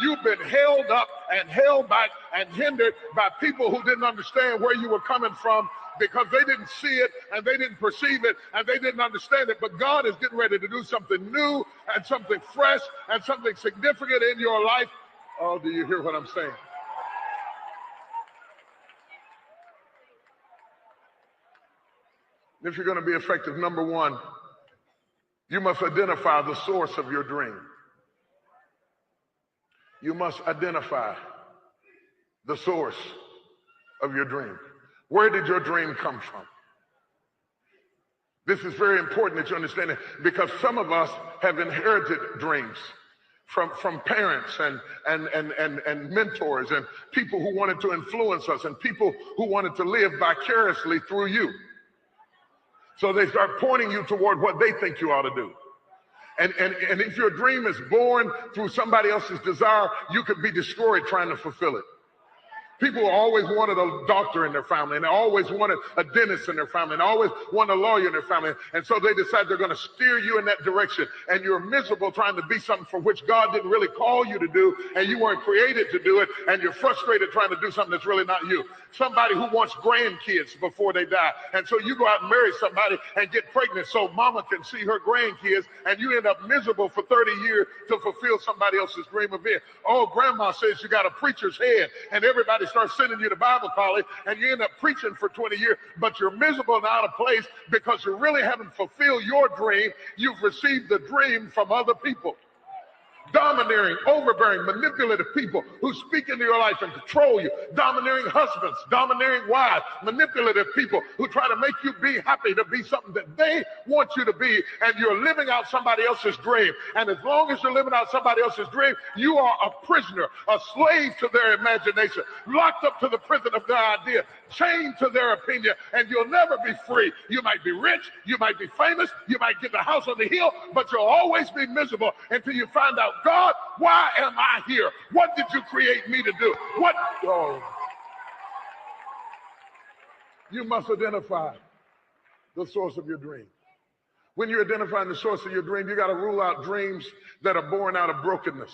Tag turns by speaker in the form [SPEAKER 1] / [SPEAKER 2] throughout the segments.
[SPEAKER 1] You've been held up and held back and hindered by people who didn't understand where you were coming from, because they didn't see it and they didn't perceive it and they didn't understand it. But God is getting ready to do something new and something fresh and something significant in your life. Oh, do you hear what I'm saying? If you're going to be effective, number one, you must identify the source of your dream. You must identify the source of your dream. Where did your dream come from? This is very important that you understand it, because some of us have inherited dreams from parents and mentors and people who wanted to influence us and people who wanted to live vicariously through you. So they start pointing you toward what they think you ought to do. And if your dream is born through somebody else's desire, you could be destroyed trying to fulfill it. People always wanted a doctor in their family, and they always wanted a dentist in their family, and they always wanted a lawyer in their family. And so they decide they're going to steer you in that direction. And you're miserable trying to be something for which God didn't really call you to do, and you weren't created to do it, and you're frustrated trying to do something that's really not you. Somebody who wants grandkids before they die. And so you go out and marry somebody and get pregnant so mama can see her grandkids, and you end up miserable for 30 years to fulfill somebody else's dream event. Oh, grandma says you got a preacher's head, and everybody starts sending you to Bible college, and you end up preaching for 20 years, but you're miserable and out of place because you really haven't fulfilled your dream. You've received the dream from other people. Domineering, overbearing, manipulative people who speak into your life and control you. Domineering husbands, domineering wives, manipulative people who try to make you be happy to be something that they want you to be, and you're living out somebody else's dream. And as long as you're living out somebody else's dream, you are a prisoner, a slave to their imagination, locked up to the prison of their idea, chained to their opinion, and you'll never be free. You might be rich, you might be famous, you might get the house on the hill, but you'll always be miserable until you find out, God, why am I here? What did you create me to do? What? Oh. You must identify the source of your dream. When you're identifying the source of your dream, you got to rule out dreams that are born out of brokenness.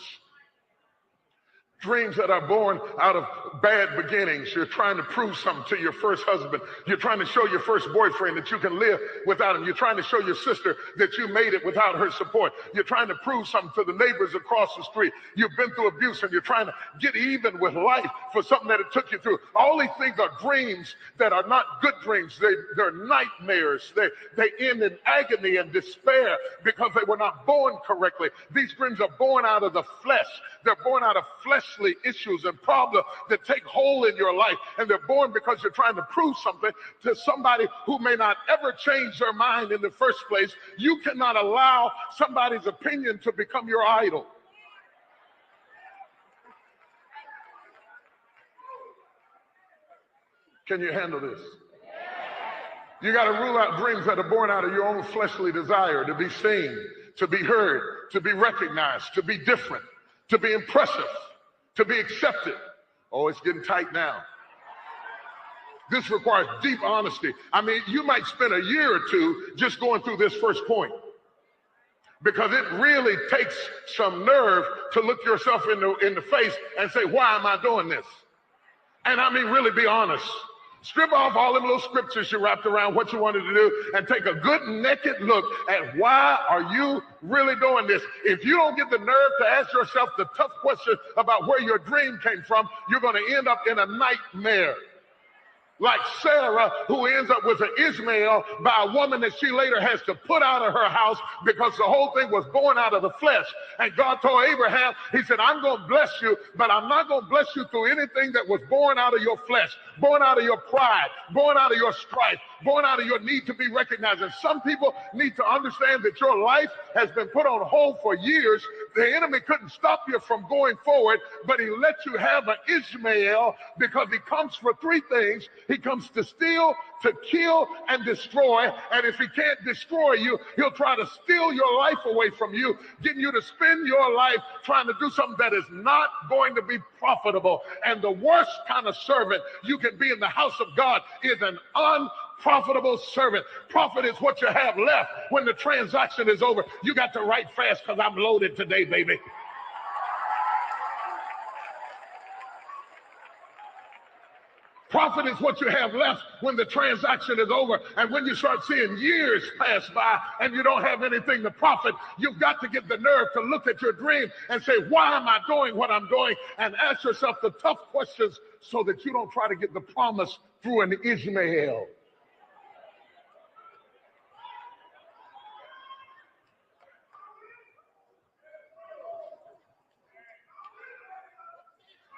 [SPEAKER 1] Dreams that are born out of bad beginnings. You're trying to prove something to your first husband. You're trying to show your first boyfriend that you can live without him. You're trying to show your sister that you made it without her support. You're trying to prove something to the neighbors across the street. You've been through abuse and you're trying to get even with life for something that it took you through. All these things are dreams that are not good dreams. They're nightmares. They end in agony and despair because they were not born correctly. These dreams are born out of the flesh. They're born out of fleshly issues and problems that take hold in your life. And they're born because you're trying to prove something to somebody who may not ever change their mind in the first place. You cannot allow somebody's opinion to become your idol. Can you handle this? You got to rule out dreams that are born out of your own fleshly desire to be seen, to be heard, to be recognized, to be different, to be impressive, to be accepted. Oh, it's getting tight now. This requires deep honesty. I mean, you might spend a year or two just going through this first point, because it really takes some nerve to look yourself in the face and say, why am I doing this? And I mean, really be honest. Strip off all them little scriptures you wrapped around what you wanted to do and take a good naked look at why are you really doing this. If you don't get the nerve to ask yourself the tough question about where your dream came from, you're going to end up in a nightmare. Like Sarah, who ends up with an Ishmael by a woman that she later has to put out of her house because the whole thing was born out of the flesh. And God told Abraham, he said, I'm going to bless you, but I'm not going to bless you through anything that was born out of your flesh, born out of your pride, born out of your strife, born out of your need to be recognized. And some people need to understand that your life has been put on hold for years. The enemy couldn't stop you from going forward, but he let you have an Ishmael because he comes for three things. He comes to steal, to kill, and destroy. And if he can't destroy you, he'll try to steal your life away from you, getting you to spend your life trying to do something that is not going to be profitable. And the worst kind of servant you can be in the house of God is an unprofitable servant. Profit is what you have left when the transaction is over. You got to write fast because I'm loaded today, baby. Profit is what you have left when the transaction is over. And when you start seeing years pass by and you don't have anything to profit, you've got to get the nerve to look at your dream and say, why am I doing what I'm doing? And ask yourself the tough questions so that you don't try to get the promise through an Ishmael.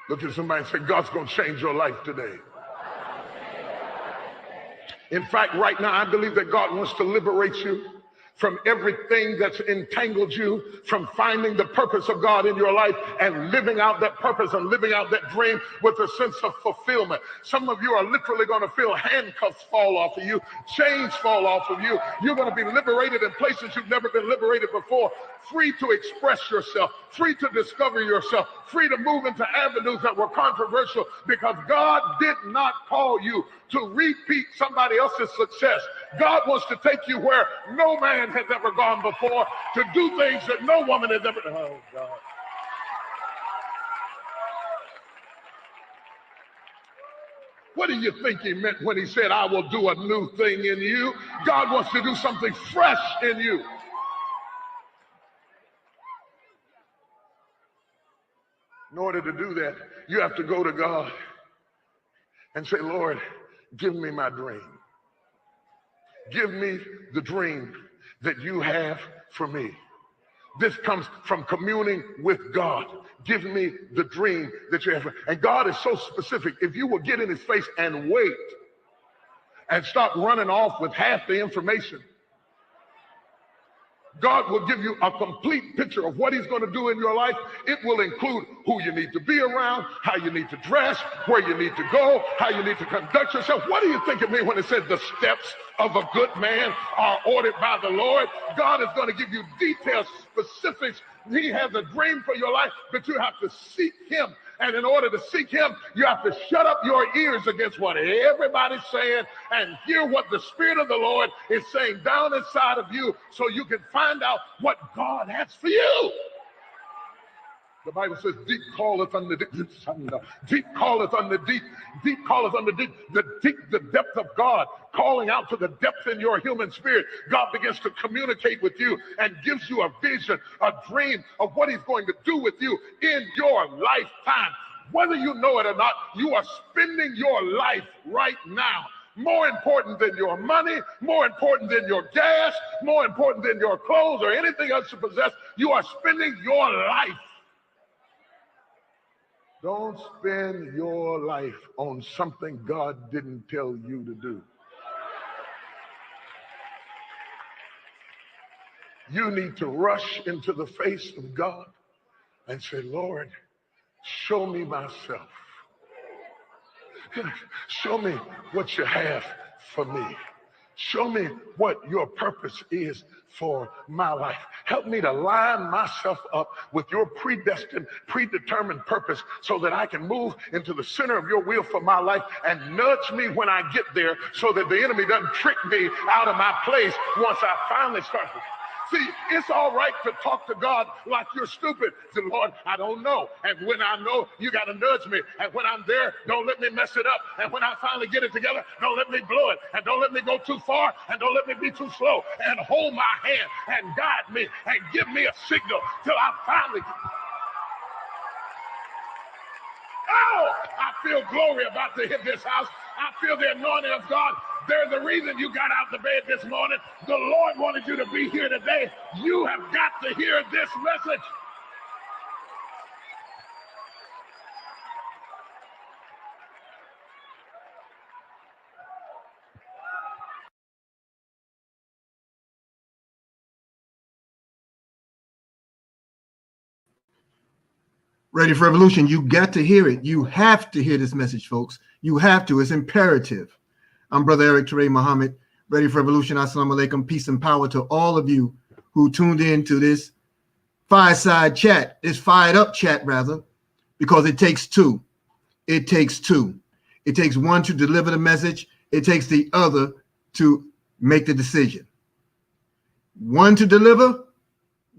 [SPEAKER 1] Look at somebody and say, God's going to change your life today. In fact, right now, I believe that God wants to liberate you from everything that's entangled you from finding the purpose of God in your life and living out that purpose and living out that dream with a sense of fulfillment. Some of you are literally going to feel handcuffs fall off of you, chains fall off of you. You're going to be liberated in places you've never been liberated before, free to express yourself, free to discover yourself, free to move into avenues that were controversial, because God did not call you to repeat somebody else's success. God wants to take you where no man has ever gone before, to do things that no woman has ever done. Oh, God. What do you think he meant when he said, I will do a new thing in you? God wants to do something fresh in you. In order to do that, you have to go to God and say, Lord, give me my dream. Give me the dream that you have for me. This comes from communing with God. Give me the dream that you have. And God is so specific. If you will get in his face and wait and stop running off with half the information, God will give you a complete picture of what he's going to do in your life. It will include who you need to be around, how you need to dress, where you need to go, how you need to conduct yourself. What do you think of me when it says the steps of a good man are ordered by the Lord? God is going to give you details, specifics. He has a dream for your life, but you have to seek him. And in order to seek him, you have to shut up your ears against what everybody's saying and hear what the Spirit of the Lord is saying down inside of you, so you can find out what God has for you. The Bible says, deep calleth unto deep. Deep calleth unto deep. Deep calleth unto deep. The depth of God calling out to the depth in your human spirit. God begins to communicate with you and gives you a vision, a dream of what he's going to do with you in your lifetime. Whether you know it or not, you are spending your life right now. More important than your money, more important than your gas, more important than your clothes or anything else you possess. You are spending your life. Don't spend your life on something God didn't tell you to do. You need to rush into the face of God and say, Lord, show me myself. Show me what you have for me. Show me what your purpose is for my life. Help me to line myself up with your predestined, predetermined purpose so that I can move into the center of your will for my life, and nudge me when I get there so that the enemy doesn't trick me out of my place once I finally start. See, it's all right to talk to God like you're stupid. Say, Lord, I don't know. And when I know, you got to nudge me. And when I'm there, don't let me mess it up. And when I finally get it together, don't let me blow it. And don't let me go too far. And don't let me be too slow. And hold my hand and guide me and give me a signal till I finally get. Oh, I feel glory about to hit this house. I feel the anointing of God. There's the reason you got out of bed this morning. The Lord wanted you to be here today. You have got to hear this message.
[SPEAKER 2] Ready for Revolution. You got to hear it. You have to hear this message, folks. You have to. It's imperative. I'm Brother Eric Ture Muhammad. Ready for Revolution. Assalamu alaikum. Peace and power to all of you who tuned in to this fireside chat, this fired up chat, rather, because it takes two. It takes two. It takes one to deliver the message. It takes the other to make the decision. One to deliver,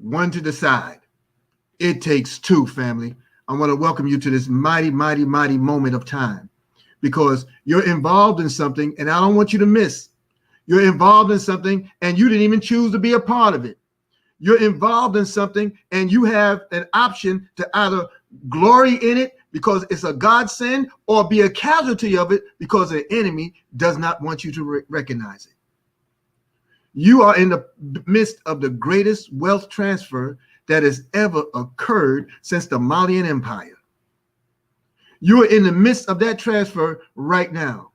[SPEAKER 2] one to decide. It takes two, family. I want to welcome you to this mighty, mighty, mighty moment of time. because you're involved in something, and I don't want you to miss. You're involved in something, and you didn't even choose to be a part of it. You're involved in something, and you have an option to either glory in it because it's a godsend, or be a casualty of it because the enemy does not want you to recognize it. You are in the midst of the greatest wealth transfer that has ever occurred since the Malian Empire. You are in the midst of that transfer right now.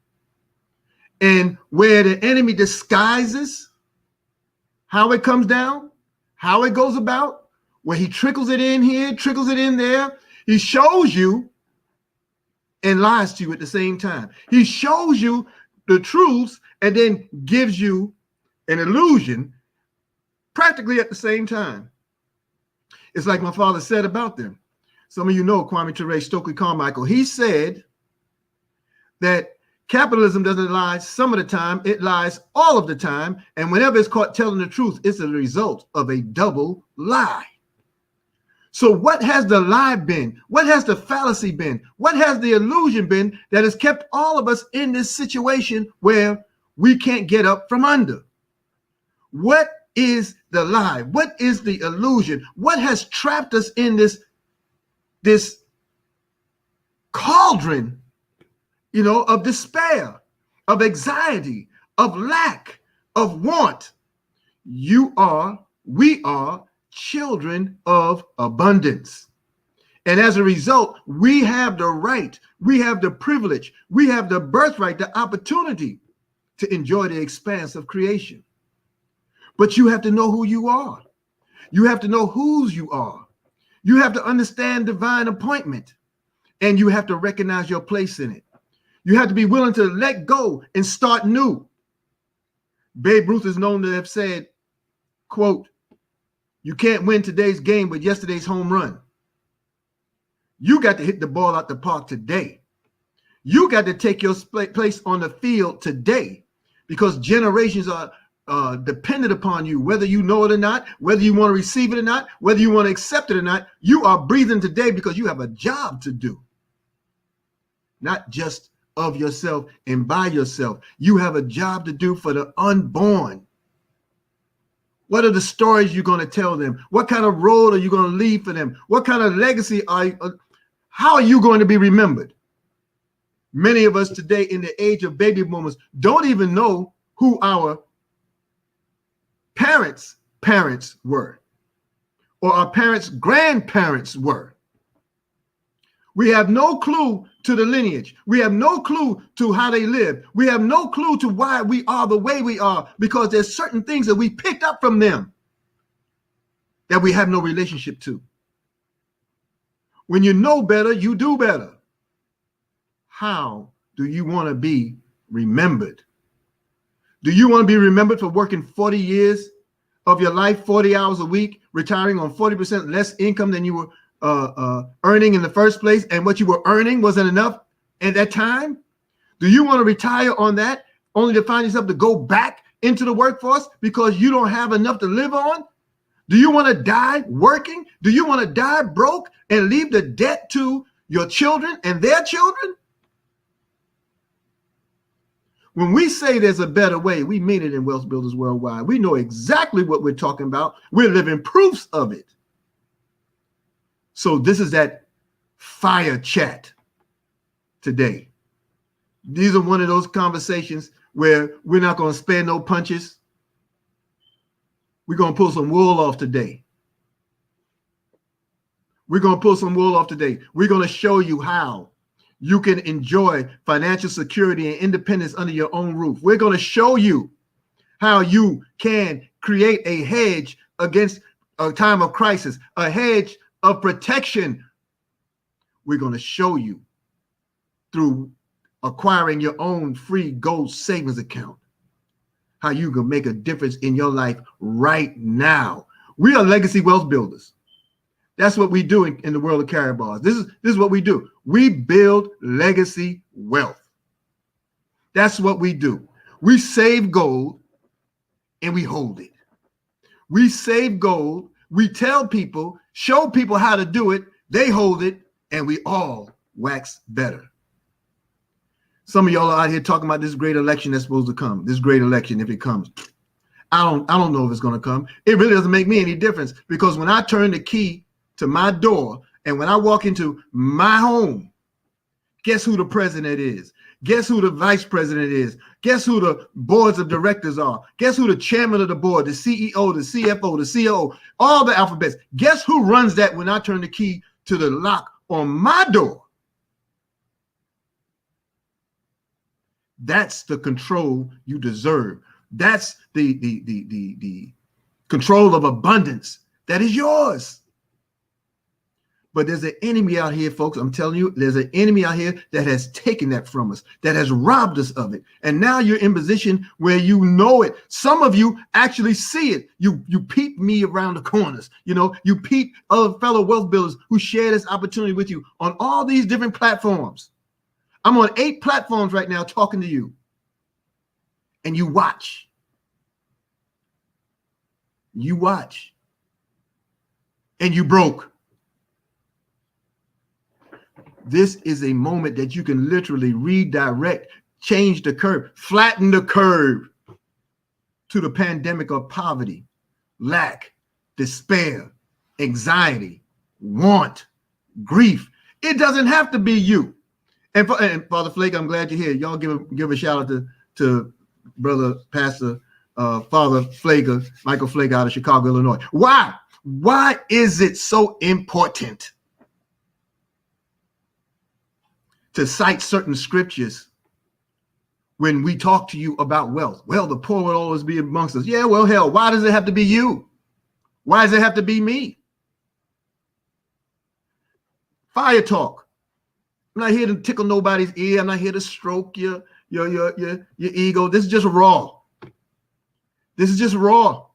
[SPEAKER 2] And where the enemy disguises how it comes down, how it goes about, where he trickles it in here, trickles it in there, he shows you and lies to you at the same time. He shows you the truths and then gives you an illusion practically at the same time. It's like my father said about them. Some of you know Kwame Ture, Stokely Carmichael. He said that capitalism doesn't lie some of the time, it lies all of the time. And whenever it's caught telling the truth, it's a result of a double lie. So what has the lie been? What has the fallacy been? What has the illusion been that has kept all of us in this situation where we can't get up from under? What is the lie? What is the illusion? What has trapped us in this cauldron, of despair, of anxiety, of lack, of want? We are children of abundance. And as a result, we have the right, we have the privilege, we have the birthright, the opportunity to enjoy the expanse of creation. But you have to know who you are. You have to know whose you are. You have to understand divine appointment, and you have to recognize your place in it. You have to be willing to let go and start new. Babe Ruth is known to have said, quote, "You can't win today's game with yesterday's home run." You got to hit the ball out the park today. You got to take your place on the field today, because generations are dependent upon you, whether you know it or not, whether you want to receive it or not, whether you want to accept it or not. You are breathing today because you have a job to do, not just of yourself and by yourself. You have a job to do for the unborn. What are the stories you're going to tell them? What kind of role are you going to leave for them? What kind of legacy how are you going to be remembered? Many of us today in the age of baby boomers don't even know who our parents' parents were, or our parents' grandparents were. We have no clue to the lineage. We have no clue to how they live. We have no clue to why we are the way we are, because there's certain things that we picked up from them that we have no relationship to. When you know better, you do better. How do you want to be remembered? Do you want to be remembered for working 40 years of your life, 40 hours a week, retiring on 40% less income than you were earning in the first place, and what you were earning wasn't enough at that time? Do you want to retire on that only to find yourself to go back into the workforce because you don't have enough to live on? Do you want to die working? Do you want to die broke and leave the debt to your children and their children? When we say there's a better way, we mean it in Wealth Builders Worldwide. We know exactly what we're talking about. We're living proofs of it. So this is that fire chat today. These are one of those conversations where we're not going to spare no punches. We're going to pull some wool off today. We're going to pull some wool off today. We're going to show you how you can enjoy financial security and independence under your own roof. We're going to show you how you can create a hedge against a time of crisis, a hedge of protection. We're going to show you through acquiring your own free gold savings account how you can make a difference in your life right now. We are legacy wealth builders. That's what we do in the world of carrier bars. This is what we do. We build legacy wealth. That's what we do. We save gold and we hold it. We save gold. We tell people, show people how to do it. They hold it, and we all wax better. Some of y'all are out here talking about this great election that's supposed to come. This great election, if it comes, I don't know if it's going to come. It really doesn't make me any difference, because when I turn the key to my door and when I walk into my home, guess who the president is? Guess who the vice president is? Guess who the boards of directors are? Guess who the chairman of the board, the CEO, the CFO, the COO, all the alphabets? Guess who runs that when I turn the key to the lock on my door? That's the control you deserve. That's the control of abundance that is yours. But there's an enemy out here, folks. I'm telling you, there's an enemy out here that has taken that from us, that has robbed us of it. And now you're in position where you know it. Some of you actually see it. You peep me around the corners. You know, you peep other fellow wealth builders who share this opportunity with you on all these different platforms. I'm on 8 platforms right now talking to you. And you watch. You watch. And you broke. This is a moment that you can literally redirect, change the curve, flatten the curve to the pandemic of poverty, lack, despair, anxiety, want, grief. It doesn't have to be you. And Father Flake, I'm glad you're here. Y'all give a shout out to Brother Pastor Father Flager, Michael Flager out of Chicago, Illinois. Why? Why is it so important to cite certain scriptures when we talk to you about wealth? Well, the poor will always be amongst us. Yeah, well, hell, why does it have to be you? Why does it have to be me? Fire talk. I'm not here to tickle nobody's ear. I'm not here to stroke your ego. This is just raw. This is just raw.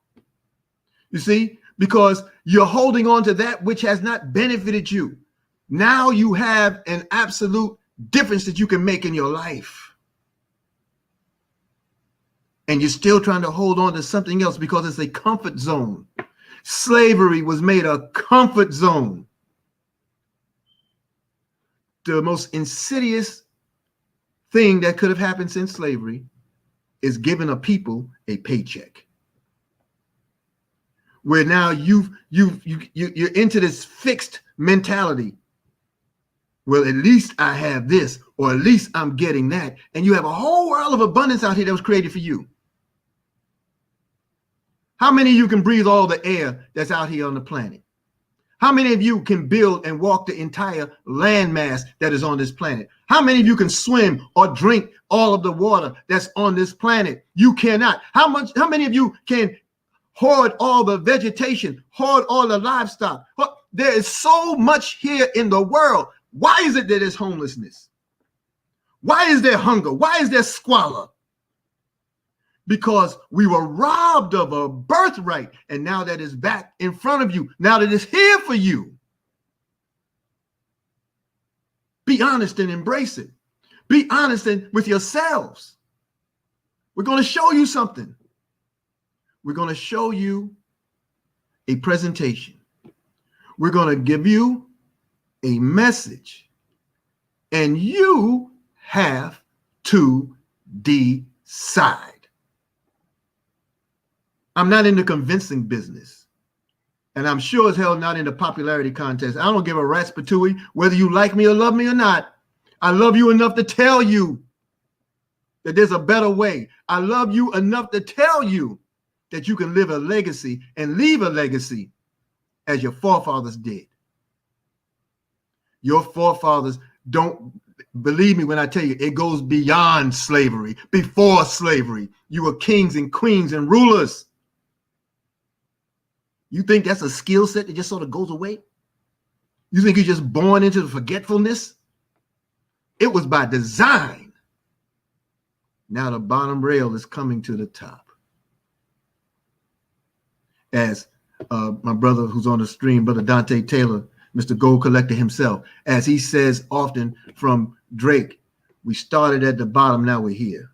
[SPEAKER 2] You see, because you're holding on to that which has not benefited you. Now you have an absolute difference that you can make in your life. And you're still trying to hold on to something else because it's a comfort zone. Slavery was made a comfort zone. The most insidious thing that could have happened since slavery is giving a people a paycheck. Where now you're into this fixed mentality. Well, at least I have this, or at least I'm getting that. And you have a whole world of abundance out here that was created for you. How many of you can breathe all the air that's out here on the planet? How many of you can build and walk the entire landmass that is on this planet? How many of you can swim or drink all of the water that's on this planet? You cannot. How many of you can hoard all the vegetation, hoard all the livestock? There is so much here in the world. Why is it that there's homelessness? Why is there hunger? Why is there squalor? Because we were robbed of a birthright, and now that it's back in front of you, now that it's here for you, be honest and embrace it. Be honest with yourselves. We're going to show you something. We're going to show you a presentation. We're going to give you a message, and you have to decide. I'm not in the convincing business, and I'm sure as hell not in the popularity contest. I don't give a rat's patooey whether you like me or love me or not. I love you enough to tell you that there's a better way. I love you enough to tell you that you can live a legacy and leave a legacy as your forefathers did. Your forefathers, don't believe me when I tell you, it goes beyond slavery. Before slavery, you were kings and queens and rulers. You think that's a skill set that just sort of goes away? You think you're just born into the forgetfulness? It was by design. Now the bottom rail is coming to the top. As my brother who's on the stream, Brother Dante Taylor, Mr. Gold Collector himself, as he says often from Drake, we started at the bottom, now we're here.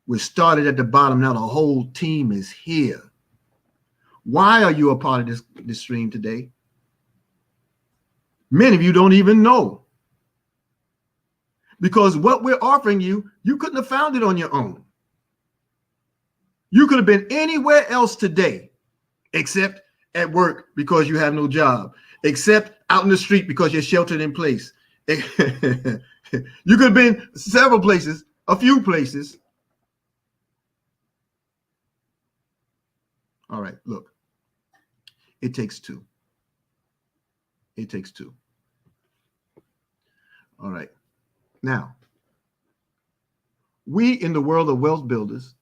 [SPEAKER 2] We started at the bottom, now the whole team is here. Why are you a part of this stream today? Many of you don't even know. because what we're offering you, you couldn't have found it on your own. You could have been anywhere else today, except at work because you have no job, except out in the street because you're sheltered in place. You could have been several places, a few places. All right, look, it takes two. It takes two. All right. Now, we in the world of wealth builders,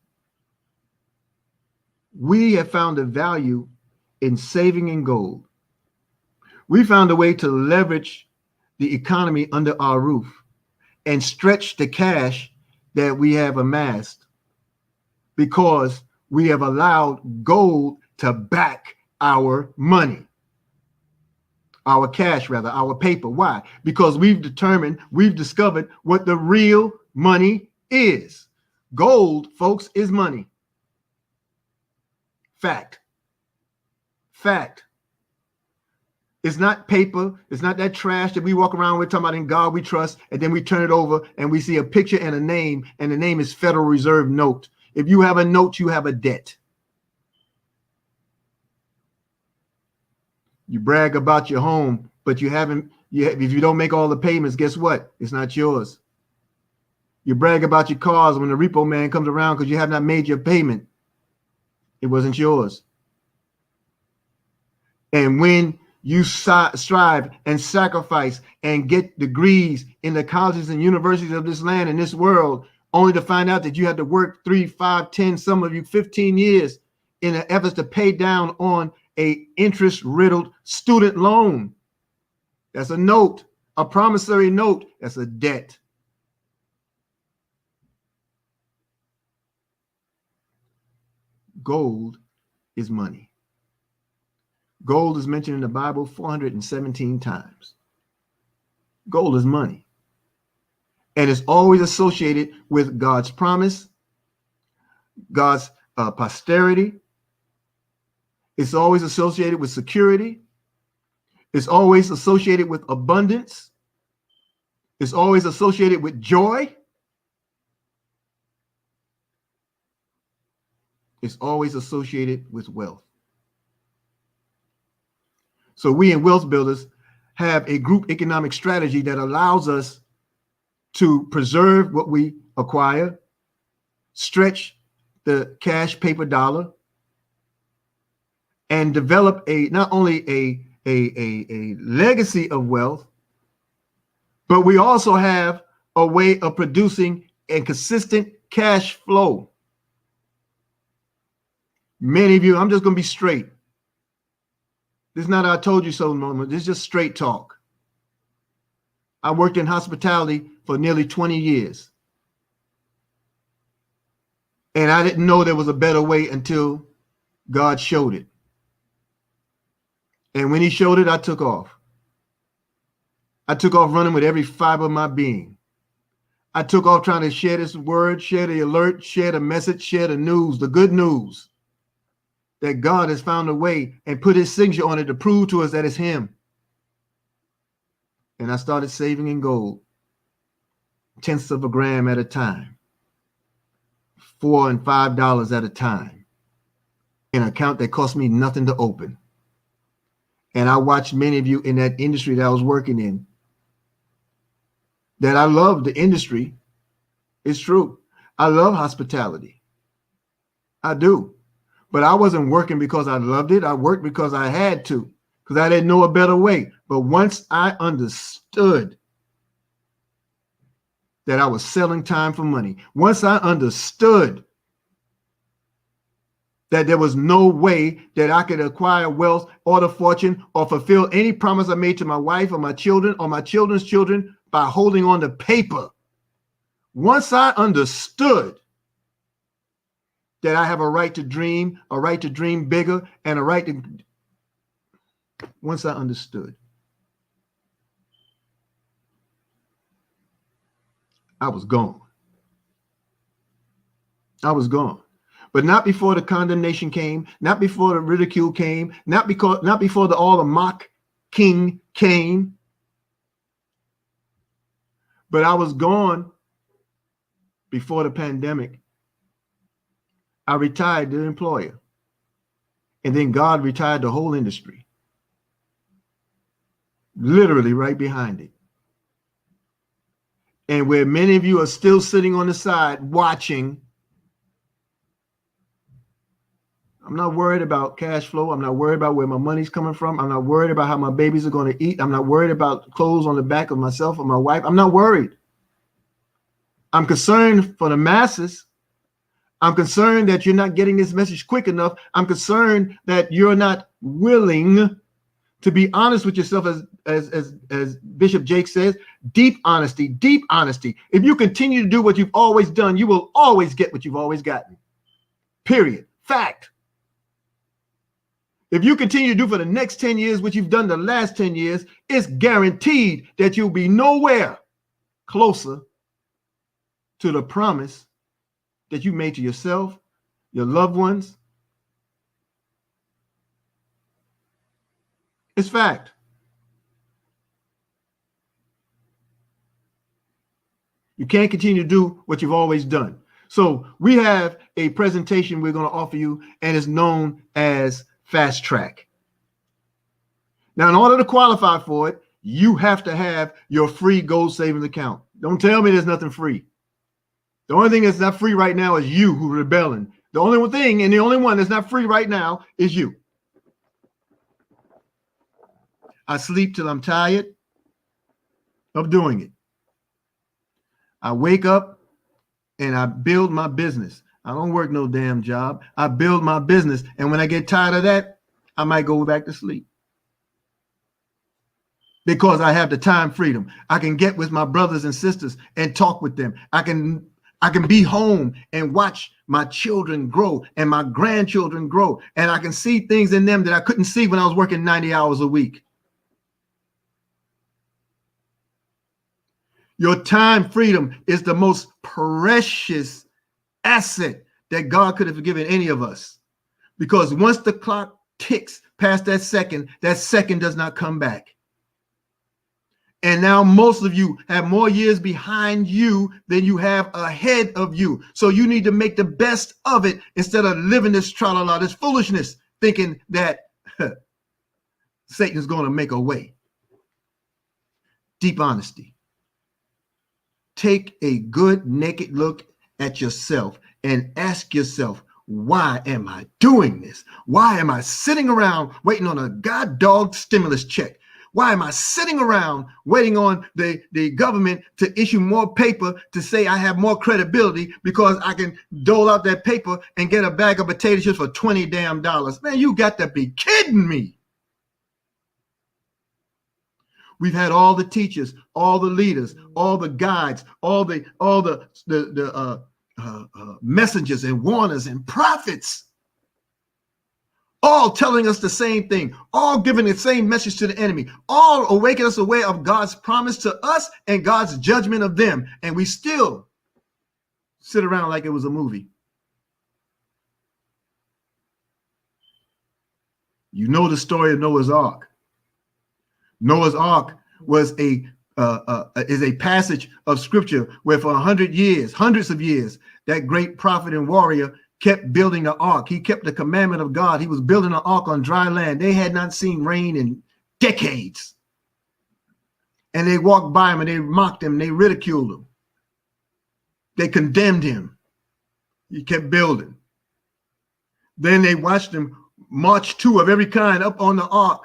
[SPEAKER 2] we have found a value in saving in gold. We found a way to leverage the economy under our roof and stretch the cash that we have amassed because we have allowed gold to back our money, our cash rather, our paper. Why? Because we've discovered what the real money is. Gold, folks, is money. Fact. It's not paper. It's not that trash that we walk around with talking about in God we trust, and then we turn it over and we see a picture and a name, and the name is Federal Reserve note. If you have a note, you have a debt. You brag about your home, but if you don't make all the payments, guess what? It's not yours. You brag about your cars when the repo man comes around because you have not made your payment. It wasn't yours. And when you strive and sacrifice and get degrees in the colleges and universities of this land and this world, only to find out that you had to work 3, 5, 10, some of you 15 years in an effort to pay down on a interest-riddled student loan. That's a note, a promissory note. That's a debt. Gold is money. Gold is mentioned in the Bible 417 times. Gold is money. And it's always associated with God's promise, God's posterity. It's always associated with security. It's always associated with abundance. It's always associated with joy. It's always associated with wealth. So we in Wealth Builders have a group economic strategy that allows us to preserve what we acquire, stretch the cash paper dollar, and develop not only a legacy of wealth, but we also have a way of producing a consistent cash flow. Many of you, I'm just going to be straight. This is not a I told you so moment. This is just straight talk. I worked in hospitality for nearly 20 years. And I didn't know there was a better way until God showed it. And when he showed it, I took off. I took off running with every fiber of my being. I took off trying to share this word, share the alert, share the message, share the news, the good news. That God has found a way and put his signature on it to prove to us that it's him. And I started saving in gold, tenths of a gram at a time, $4 and $5 at a time, in an account that cost me nothing to open. And I watched many of you in that industry that I was working in, that I love the industry. It's true. I love hospitality. I do. But I wasn't working because I loved it. I worked because I had to, because I didn't know a better way. But once I understood that I was selling time for money, once I understood that there was no way that I could acquire wealth or the fortune or fulfill any promise I made to my wife or my children or my children's children by holding on to paper, once I understood that I have a right to dream bigger, and a right to, once I understood, I was gone. I was gone. But not before the condemnation came, not before the ridicule came, not before all the mock king came, But I was gone before the pandemic. I retired the employer. And then God retired the whole industry. Literally right behind it. And where many of you are still sitting on the side watching, I'm not worried about cash flow. I'm not worried about where my money's coming from. I'm not worried about how my babies are going to eat. I'm not worried about clothes on the back of myself or my wife. I'm not worried. I'm concerned for the masses. I'm concerned that you're not getting this message quick enough. I'm concerned that you're not willing to be honest with yourself, as Bishop Jake says, deep honesty, deep honesty. If you continue to do what you've always done, you will always get what you've always gotten. Period. Fact. If you continue to do for the next 10 years what you've done the last 10 years, it's guaranteed that you'll be nowhere closer to the promise that you made to yourself, your loved ones. It's fact. You can't continue to do what you've always done. So we have a presentation we're going to offer you, and it's known as Fast Track. Now, in order to qualify for it, you have to have your free gold savings account. Don't tell me there's nothing free. The only thing that's not free right now is you who are rebelling. The only thing and the only one that's not free right now is you. I sleep till I'm tired of doing it. I wake up and I build my business. I don't work no damn job. I build my business. And when I get tired of that, I might go back to sleep. Because I have the time freedom. I can get with my brothers and sisters and talk with them. I can be home and watch my children grow and my grandchildren grow. And I can see things in them that I couldn't see when I was working 90 hours a week. Your time freedom is the most precious asset that God could have given any of us. Because once the clock ticks past that second does not come back. And now most of you have more years behind you than you have ahead of you. So you need to make the best of it instead of living this tra-la-la, this foolishness, thinking that Satan's going to make a way. Deep honesty. Take a good naked look at yourself and ask yourself, why am I doing this? Why am I sitting around waiting on a god dog stimulus check? Why am I sitting around waiting on the government to issue more paper to say I have more credibility because I can dole out that paper and get a bag of potato chips for $20 damn. Man, you got to be kidding me. We've had all the teachers, all the leaders, all the guides, all the messengers and warners and prophets, all telling us the same thing, all giving the same message to the enemy, all awakening us aware of God's promise to us and God's judgment of them. And we still sit around like it was a movie. You know the story of Noah's Ark. Noah's Ark was is a passage of scripture where for 100 years, hundreds of years, that great prophet and warrior kept building the ark. He kept the commandment of God. He was building an ark on dry land. They had not seen rain in decades. And they walked by him and they mocked him. They ridiculed him. They condemned him. He kept building. Then they watched him march two of every kind up on the ark.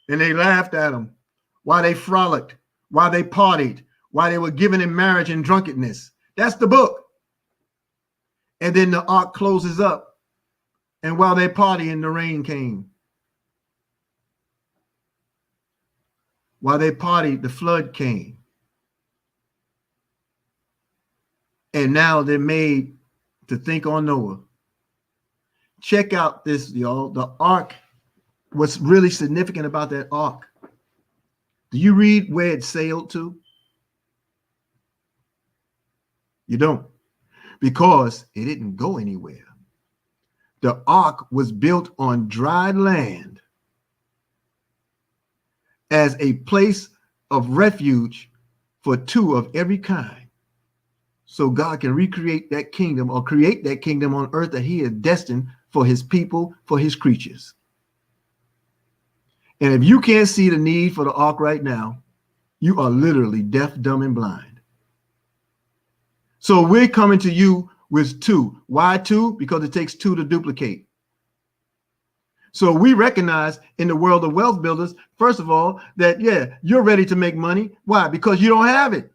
[SPEAKER 2] And they laughed at him while they frolicked, while they partied, while they were given in marriage and drunkenness. That's the book. And then the ark closes up. And while they're partying, the rain came. While they partied, the flood came. And now they're made to think on Noah. Check out this, y'all. The ark. What's really significant about that ark? Do you read where it sailed to? You don't, because it didn't go anywhere. The ark was built on dry land as a place of refuge for 2 of every kind, so God can recreate that kingdom or create that kingdom on earth that he is destined for his people, for his creatures. And if you can't see the need for the ark right now, you are literally deaf, dumb, and blind. So we're coming to you with 2. Why 2? Because it takes 2 to duplicate. So we recognize in the world of wealth builders, first of all, that, yeah, you're ready to make money. Why? Because you don't have it.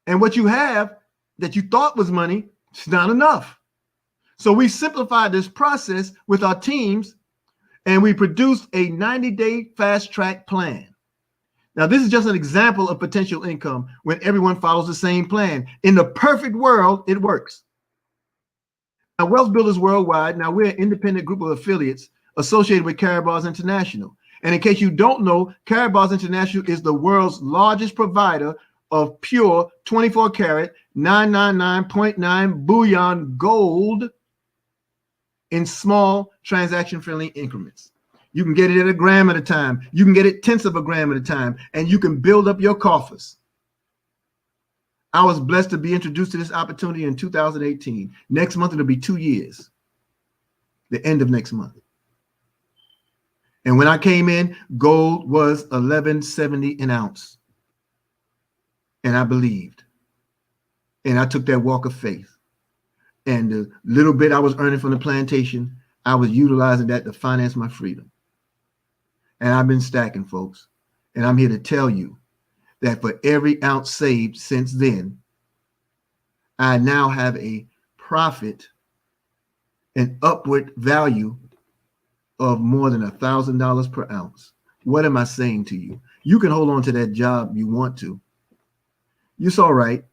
[SPEAKER 2] And what you have that you thought was money, it's not enough. So we simplified this process with our teams, and we produced a 90-day fast track plan. Now, this is just an example of potential income when everyone follows the same plan. In the perfect world, it works. Now, Wealth Builders Worldwide, now we're an independent group of affiliates associated with Karatbars International. And in case you don't know, Karatbars International is the world's largest provider of pure 24 karat 999.9 bullion gold in small transaction-friendly increments. You can get it at a gram at a time. You can get it tenths of a gram at a time, and you can build up your coffers. I was blessed to be introduced to this opportunity in 2018. Next month, it'll be 2 years, the end of next month. And when I came in, gold was $11.70 an ounce. And I believed. And I took that walk of faith. And the little bit I was earning from the plantation, I was utilizing that to finance my freedom. And I've been stacking, folks. And I'm here to tell you that for every ounce saved since then, I now have a profit, an upward value of more than $1,000 per ounce. What am I saying to you? You can hold on to that job you want to. It's all right.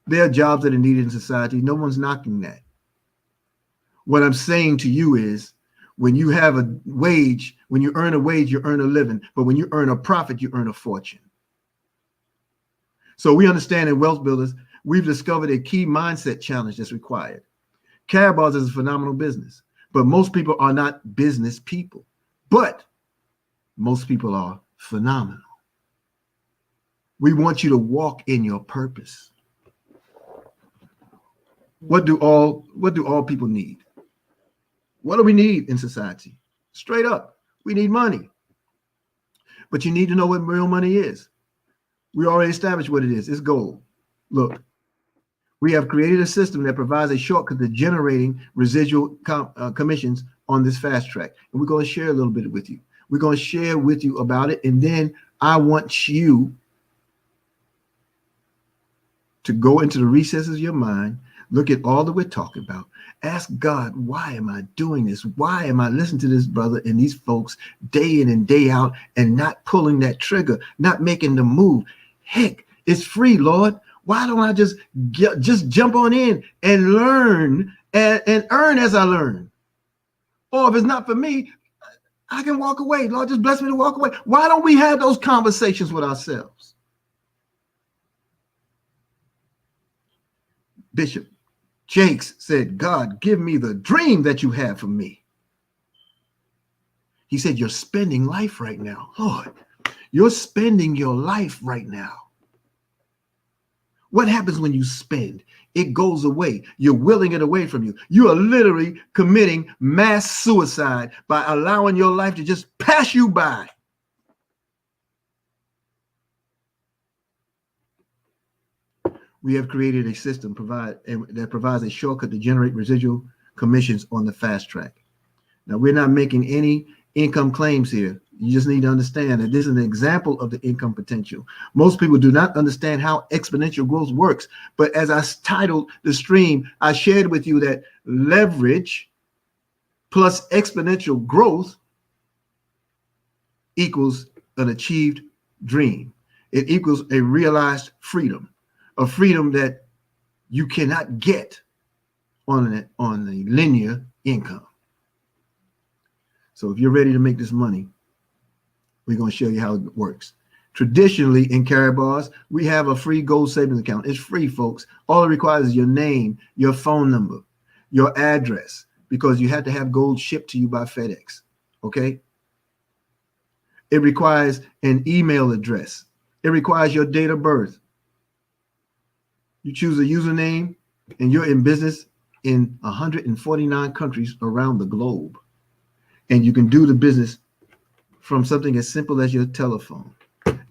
[SPEAKER 2] There are jobs that are needed in society. No one's knocking that. What I'm saying to you is, when you have a wage, when you earn a wage, you earn a living. But when you earn a profit, you earn a fortune. So we understand in Wealth Builders, we've discovered a key mindset challenge that's required. Karatbars is a phenomenal business, but most people are not business people. But most people are phenomenal. We want you to walk in your purpose. What do all people need? What do we need in society? Straight up, we need money. But you need to know what real money is. We already established what it is. It's gold. Look, we have created a system that provides a shortcut to generating residual commissions on this fast track. And we're going to share a little bit with you. We're going to share with you about it. And then I want you to go into the recesses of your mind, look at all that we're talking about. Ask God, why am I doing this? Why am I listening to this brother and these folks day in and day out and not pulling that trigger, not making the move? Heck, it's free, Lord. Why don't I just jump on in and learn and earn as I learn? Or if it's not for me, I can walk away. Lord, just bless me to walk away. Why don't we have those conversations with ourselves? Bishop Jakes said, God, give me the dream that you have for me. He said, you're spending life right now. Lord, you're spending your life right now. What happens when you spend? It goes away. You're willing it away from you. You are literally committing mass suicide by allowing your life to just pass you by. We have created a system that provides a shortcut to generate residual commissions on the fast track. Now, we're not making any income claims here. You just need to understand that this is an example of the income potential. Most people do not understand how exponential growth works. But as I titled the stream, I shared with you that leverage plus exponential growth equals an achieved dream. It equals a realized freedom. A freedom that you cannot get on the linear income. So if you're ready to make this money, we're going to show you how it works. Traditionally in Karatbars, we have a free gold savings account. It's free, folks. All it requires is your name, your phone number, your address, because you have to have gold shipped to you by FedEx. Okay? It requires an email address. It requires your date of birth. You choose a username, and you're in business in 149 countries around the globe. And you can do the business from something as simple as your telephone,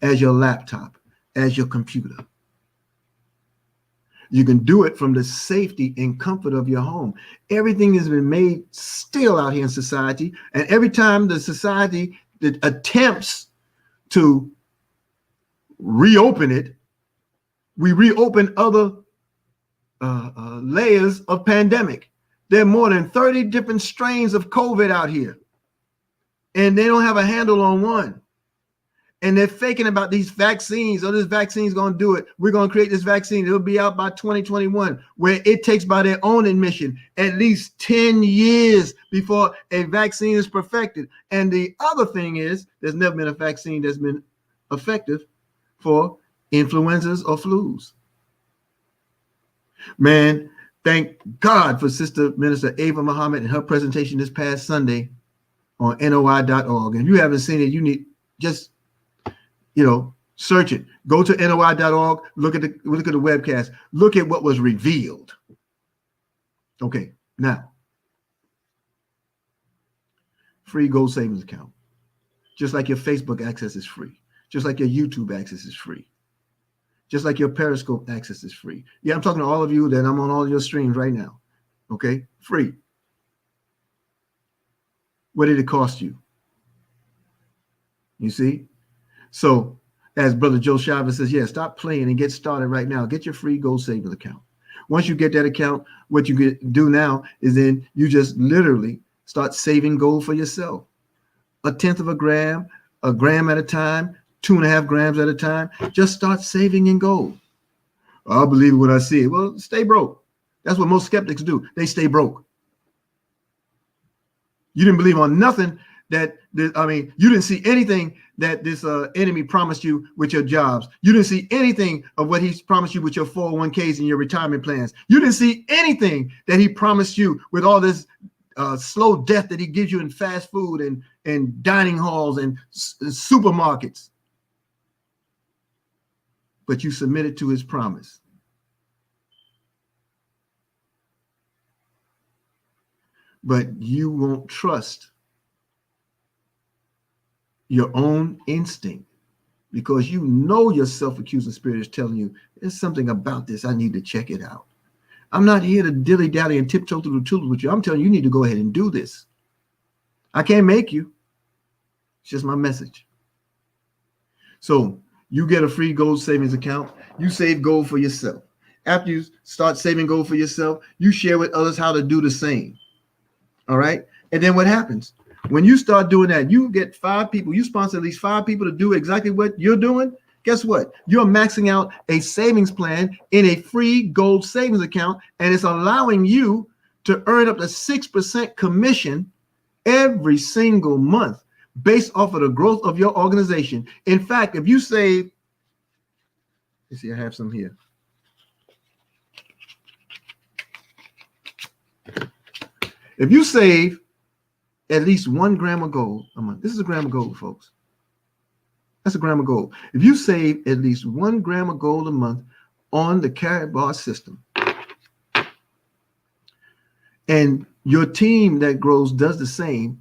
[SPEAKER 2] as your laptop, as your computer. You can do it from the safety and comfort of your home. Everything has been made still out here in society. And every time the society that attempts to reopen it, we reopen other layers of pandemic. There are more than 30 different strains of COVID out here, and they don't have a handle on one. And they're faking about these vaccines. Oh, this vaccine is going to do it. We're going to create this vaccine. It'll be out by 2021, where it takes, by their own admission, at least 10 years before a vaccine is perfected. And the other thing is, there's never been a vaccine that's been effective for influenzas or flus. Man, thank God for Sister Minister Ava Muhammad and her presentation this past Sunday on NOI.org. And if you haven't seen it, you need just, search it. Go to NOI.org, look at the webcast, look at what was revealed. Okay, now, free gold savings account. Just like your Facebook access is free. Just like your YouTube access is free. Just like your Periscope access is free. Yeah, I'm talking to all of you that I'm on all your streams right now. Okay, free. What did it cost you? You see? So, as Brother Joe Chavez says, yeah, stop playing and get started right now. Get your free gold savings account. Once you get that account, what you do now is then you just literally start saving gold for yourself. 1/10 of a gram at a time, 2.5 grams at a time. Just start saving in gold. I'll believe it when I see it. Well, stay broke. That's what most skeptics do. They stay broke. You didn't believe on nothing you didn't see anything that this enemy promised you with your jobs. You didn't see anything of what he's promised you with your 401ks and your retirement plans. You didn't see anything that he promised you with all this slow death that he gives you in fast food and dining halls and supermarkets. But you submitted to his promise. But you won't trust your own instinct because you know your self-accusing spirit is telling you there's something about this. I need to check it out. I'm not here to dilly-dally and tiptoe through the tulips with you. I'm telling you, you need to go ahead and do this. I can't make you. It's just my message. So you get a free gold savings account. You save gold for yourself. After you start saving gold for yourself, you share with others how to do the same. All right. And then what happens? When you start doing that, you get 5 people, you sponsor at least 5 people to do exactly what you're doing. Guess what? You're maxing out a savings plan in a free gold savings account, and it's allowing you to earn up to 6% commission every single month based off of the growth of your organization. In fact, if you save, let's see, I have some here. If you save at least 1 gram of gold a month, this is a gram of gold, folks. That's a gram of gold. If you save at least 1 gram of gold a month on the Carrot Bar system, and your team that grows does the same,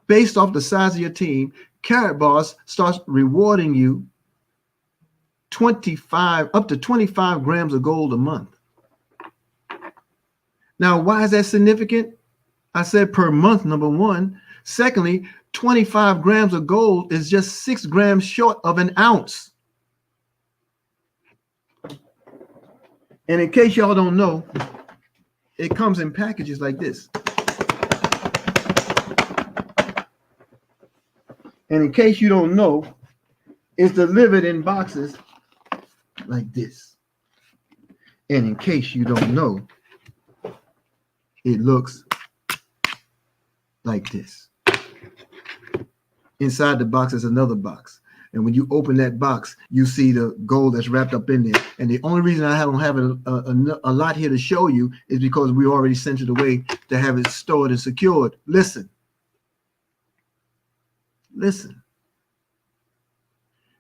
[SPEAKER 2] based off the size of your team, Carrot Bars starts rewarding you up to 25 grams of gold a month. Now, why is that significant? I said per month, number one. Secondly, 25 grams of gold is just 6 grams short of an ounce. And in case y'all don't know, it comes in packages like this. And in case you don't know, it's delivered in boxes like this. And in case you don't know, it looks like this. Inside the box is another box. And when you open that box, you see the gold that's wrapped up in there. And the only reason I don't have a lot here to show you is because we already sent it away to have it stored and secured. Listen.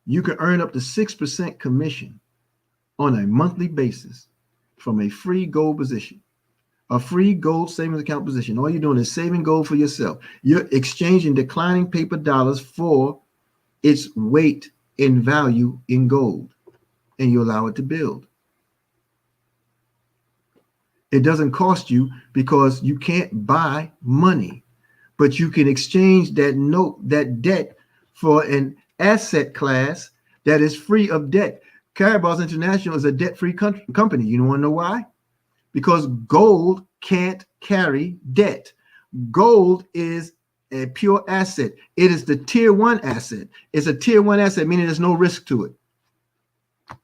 [SPEAKER 2] You can earn up to 6% commission on a monthly basis from a free gold position, a free gold savings account position. All you're doing is saving gold for yourself. You're exchanging declining paper dollars for its weight in value in gold, and you allow it to build. It doesn't cost you because you can't buy money, but you can exchange that debt for an asset class that is free of debt. Caraballs International is a debt-free company. You want to know why? Because gold can't carry debt. Gold is a pure asset. It is the tier 1 asset. It's a tier 1 asset, meaning there's no risk to it.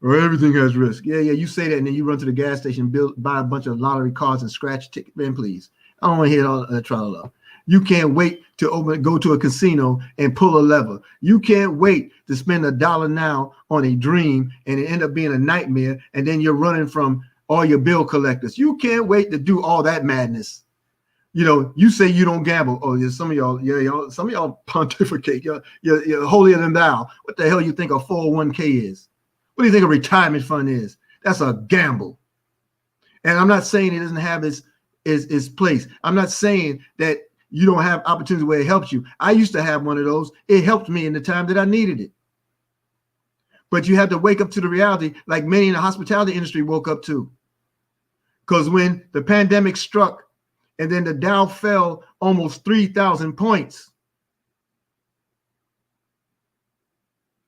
[SPEAKER 2] Or everything has risk. Yeah, you say that, and then you run to the gas station, buy a bunch of lottery cards and scratch ticket. Man, please. I don't want to hear all that trial. You can't wait to go to a casino and pull a lever. You can't wait to spend $1 now on a dream and it end up being a nightmare, and then you're running from all your bill collectors. You can't wait to do all that madness. You say you don't gamble. Oh, yeah, some of y'all pontificate. You're holier than thou. What the hell you think a 401k is? What do you think a retirement fund is? That's a gamble. And I'm not saying it doesn't have its place. I'm not saying that you don't have opportunities where it helps you. I used to have one of those. It helped me in the time that I needed it. But you have to wake up to the reality, like many in the hospitality industry woke up to. Because when the pandemic struck and then the Dow fell almost 3,000 points,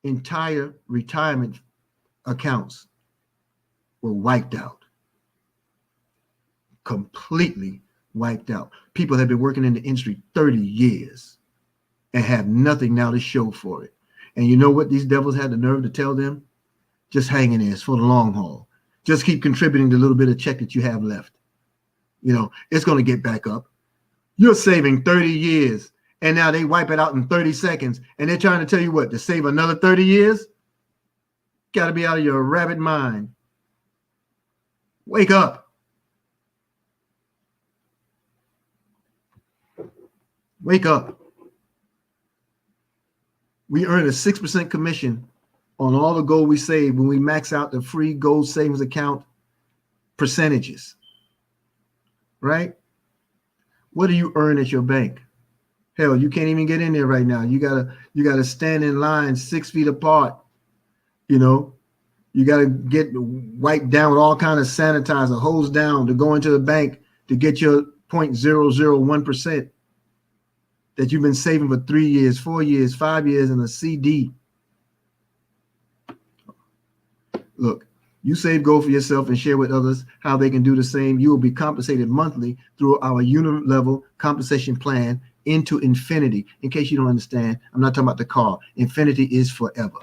[SPEAKER 2] entire retirement accounts were wiped out. Completely wiped out. People have been working in the industry 30 years and have nothing now to show for it. And you know what these devils had the nerve to tell them? Just hang in there. It's for the long haul. Just keep contributing the little bit of check that you have left. It's going to get back up. You're saving 30 years, and now they wipe it out in 30 seconds, and they're trying to tell you what? To save another 30 years? Got to be out of your rabbit mind. Wake up. Wake up. We earn a 6% commission on all the gold we save when we max out the free gold savings account percentages. Right? What do you earn at your bank? Hell, you can't even get in there right now. You gotta stand in line 6 feet apart. You gotta get wiped down with all kind of sanitizer, hose down to go into the bank to get your 0.001% that you've been saving for 3 years, 4 years, 5 years in a CD. Look, you save gold for yourself and share with others how they can do the same. You will be compensated monthly through our unit level compensation plan into infinity. In case you don't understand, I'm not talking about the car. Infinity is forever.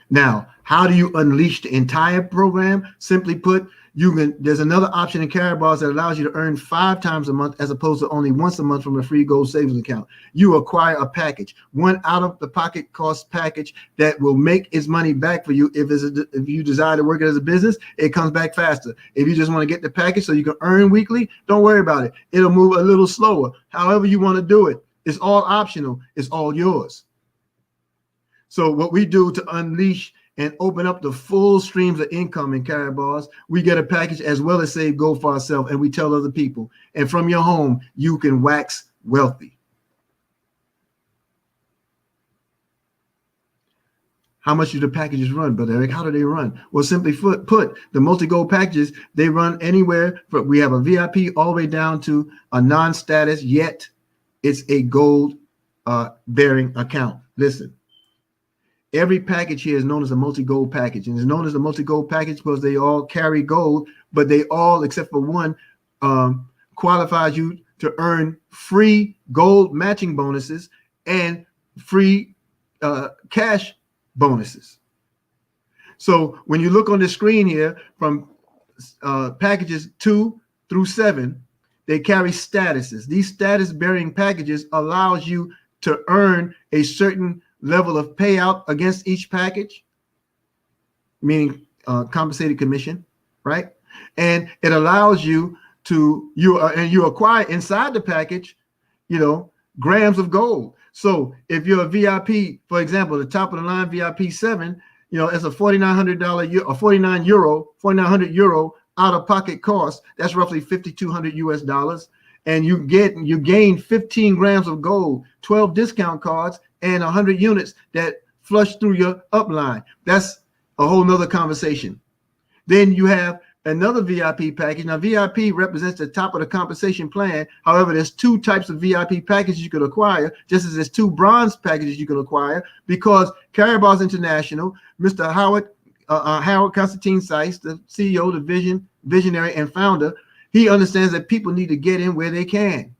[SPEAKER 2] Now, how do you unleash the entire program? Simply put, there's another option in Caraballs that allows you to earn 5 times a month as opposed to only once a month from a free gold savings account. You acquire a package, one out-of-the-pocket cost package that will make its money back for you. If you desire to work it as a business, it comes back faster. If you just want to get the package so you can earn weekly, don't worry about it. It'll move a little slower. However you want to do it, it's all optional. It's all yours. So what we do to unleash and open up the full streams of income in Caraballs, we get a package as well as save gold for ourselves, and we tell other people. And from your home, you can wax wealthy. How much do the packages run, Brother Eric? How do they run? Well, simply put, the multi-gold packages, they run anywhere from, we have a VIP all the way down to a non-status, yet it's a gold bearing account. Listen. Every package here is known as a multi-gold package, and it's known as a multi-gold package because they all carry gold, but they all, except for one, qualifies you to earn free gold matching bonuses and free cash bonuses. So when you look on the screen here from packages 2 through 7, they carry statuses. These status-bearing packages allows you to earn a certain level of payout against each package, meaning compensated commission, right? And it allows you to you acquire inside the package, grams of gold. So if you're a VIP, for example, the top of the line VIP 7, you know, it's a $4,900 or 4,900 euro out of pocket cost. That's roughly 5,200 US dollars. And you gain 15 grams of gold, 12 discount cards, and 100 units that flush through your upline. That's a whole nother conversation. Then you have another VIP package. Now, VIP represents the top of the compensation plan. However, there's two types of VIP packages you could acquire, just as there's two bronze packages you can acquire, because Carabas International, Mr. Howard Constantine Sykes, the CEO, the visionary, and founder, he understands that people need to get in where they can.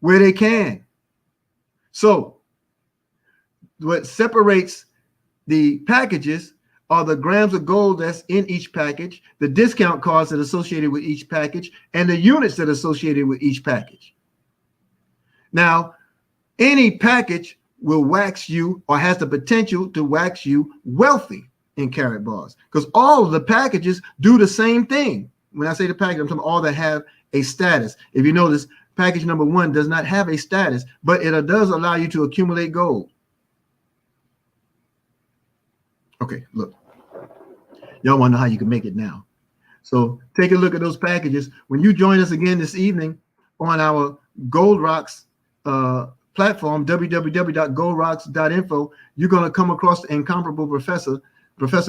[SPEAKER 2] Where they can. So what separates the packages are the grams of gold that's in each package, the discount cards that are associated with each package, and the units that are associated with each package. Now, any package will wax you or has the potential to wax you wealthy in Karatbars, because all of the packages do the same thing. When I say the package, I'm talking about all that have a status. If you notice, package number 1 does not have a status, but it does allow you to accumulate gold. Okay, look. Y'all want to know how you can make it now. So take a look at those packages. When you join us again this evening on our Gold Rocks platform, www.goldrocks.info, you're going to come across the incomparable Professor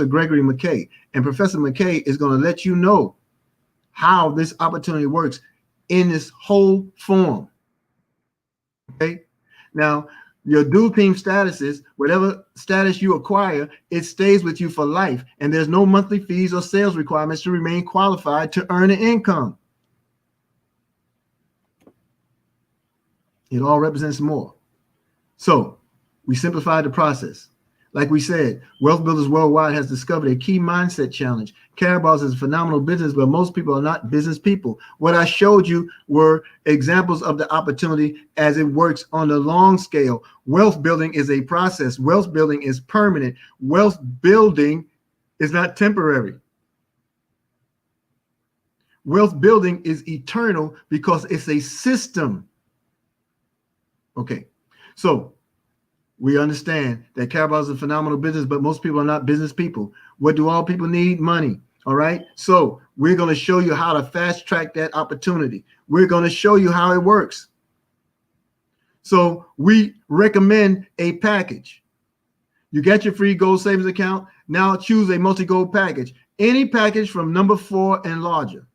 [SPEAKER 2] Gregory McKay. And Professor McKay is going to let you know how this opportunity works in this whole form. Okay. Now, your dual team statuses, whatever status you acquire, it stays with you for life. And there's no monthly fees or sales requirements to remain qualified to earn an income. It all represents more. So we simplified the process. Like we said, Wealth Builders Worldwide has discovered a key mindset challenge. Karatbars is a phenomenal business, but most people are not business people. What I showed you were examples of the opportunity as it works on the long scale. Wealth building is a process. Wealth building is permanent. Wealth building is not temporary. Wealth building is eternal because it's a system. Okay, so we understand that Karatbars is a phenomenal business, but most people are not business people. What do all people need? Money. All right. So we're going to show you how to fast track that opportunity. We're going to show you how it works. So we recommend a package. You get your free gold savings account. Now choose a multi-gold package. Any package from number 4 and larger.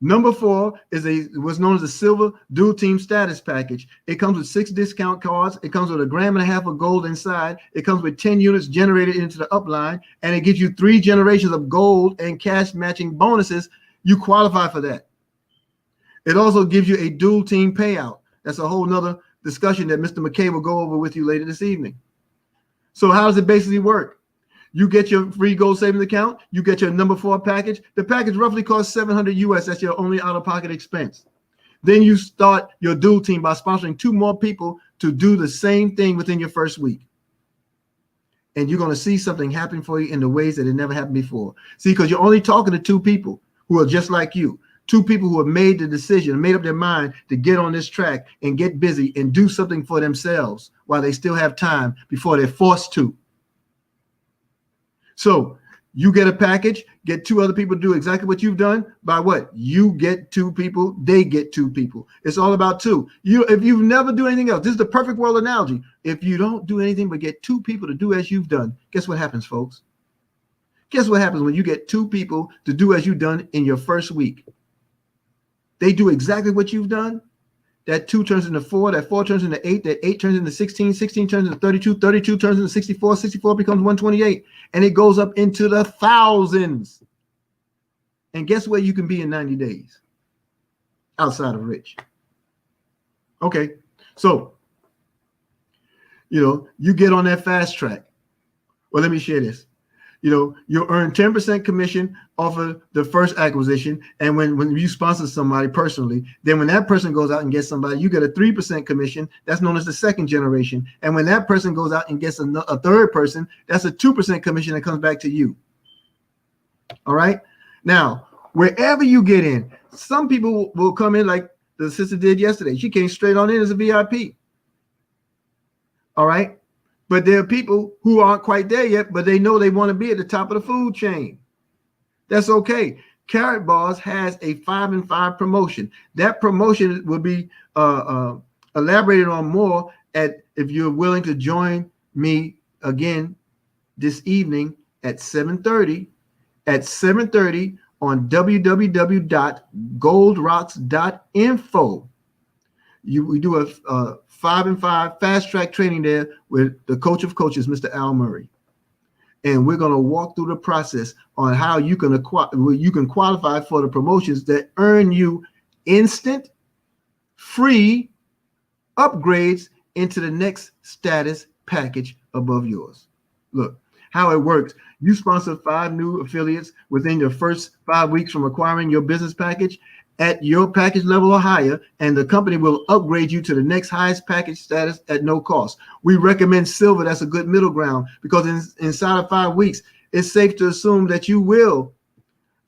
[SPEAKER 2] Number 4 is what's known as a silver dual team status package. It comes with 6 discount cards. It comes with 1.5 grams of gold inside. It comes with 10 units generated into the upline, and it gives you 3 generations of gold and cash matching bonuses. You qualify for that. It also gives you a dual team payout. That's a whole nother discussion that Mr. McKay will go over with you later this evening. So how does it basically work? You get your free gold savings account. You get your number 4 package. The package roughly costs $700 US. That's your only out-of-pocket expense. Then you start your dual team by sponsoring 2 more people to do the same thing within your first week. And you're going to see something happen for you in the ways that it never happened before. See, because you're only talking to 2 people who are just like you. 2 people who have made the decision, made up their mind to get on this track and get busy and do something for themselves while they still have time before they're forced to. So you get a package, get 2 other people to do exactly what you've done. By what? You get 2 people, they get 2 people. It's all about 2. If you never do anything else, this is the perfect world analogy. If you don't do anything but get 2 people to do as you've done, guess what happens, folks? Guess what happens when you get 2 people to do as you've done in your first week? They do exactly what you've done. That 2 turns into 4, that 4 turns into 8, that 8 turns into 16, 16 turns into 32, 32 turns into 64, 64 becomes 128, and it goes up into the thousands. And guess where you can be in 90 days? Outside of rich. Okay, so, you get on that fast track. Well, let me share this. You'll earn 10% commission off of the first acquisition. And when you sponsor somebody personally, then when that person goes out and gets somebody, you get a 3% commission. That's known as the second generation. And when that person goes out and gets a third person, that's a 2% commission that comes back to you. All right. Now, wherever you get in, some people will come in like the sister did yesterday. She came straight on in as a VIP. All right. But there are people who aren't quite there yet, but they know they want to be at the top of the food chain. That's okay. Carrot Bars has a 5 and 5 promotion. That promotion will be elaborated on more if you're willing to join me again this evening at 7:30 on www.goldrocks.info. We do a 5 and 5 fast track training there with the coach of coaches, Mr. Al Murray. And we're going to walk through the process on how you can qualify for the promotions that earn you instant free upgrades into the next status package above yours. Look how it works. You sponsor 5 new affiliates within your first 5 weeks from acquiring your business package at your package level or higher, and the company will upgrade you to the next highest package status at no cost. We recommend silver. That's a good middle ground, because inside of 5 weeks, it's safe to assume that you will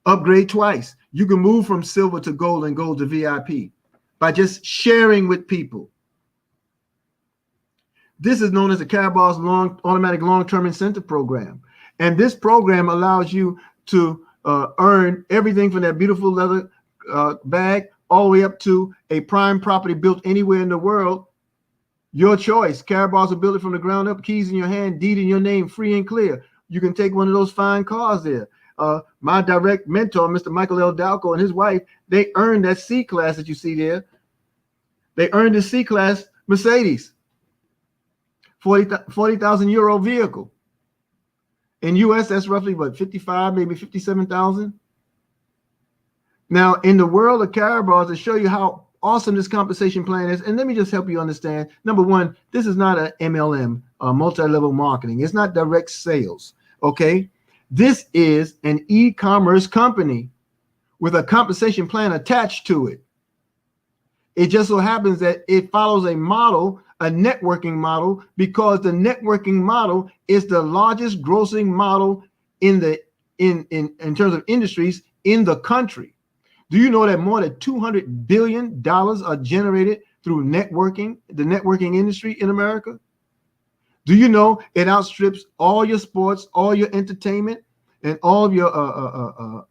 [SPEAKER 2] upgrade twice. You can move from silver to gold and gold to VIP by just sharing with people. This is known as the Carrot Bars automatic long-term incentive program. And this program allows you to earn everything from that beautiful leather bag all the way up to a prime property built anywhere in the world. Your choice. Carrot Bars will build it from the ground up, keys in your hand, deed in your name, free and clear. You can take one of those fine cars there. My direct mentor, Mr. Michael L. Dalco, and his wife, they earned that C-Class that you see there. They earned the C-Class Mercedes, 40,000 euro vehicle. In US, that's roughly what, 55, maybe 57,000. Now, in the world of Carrot Bars, to show you how awesome this compensation plan is, and let me just help you understand. Number one, this is not an MLM, multi-level marketing. It's not direct sales, okay? This is an e-commerce company with a compensation plan attached to it. It just so happens that it follows a model, a networking model, because the networking model is the largest grossing model in terms of industries in the country. Do you know that more than $200 billion are generated through networking, the networking industry in America? Do you know it outstrips all your sports, all your entertainment, and all of your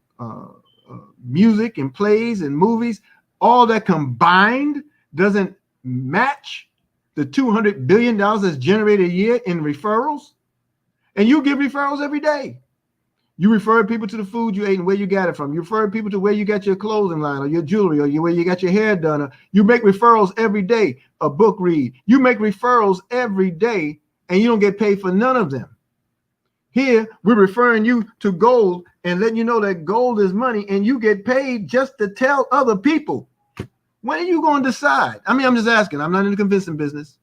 [SPEAKER 2] music and plays and movies? All that combined doesn't match the $200 billion that's generated a year in referrals. And you give referrals every day. You refer people to the food you ate and where you got it from. You refer people to where you got your clothing line or your jewelry, or where you got your hair done. You make referrals every day, a book read. You make referrals every day, and you don't get paid for none of them. Here, we're referring you to gold and letting you know that gold is money, and you get paid just to tell other people. When are you going to decide? I mean, I'm just asking. I'm not in the convincing business.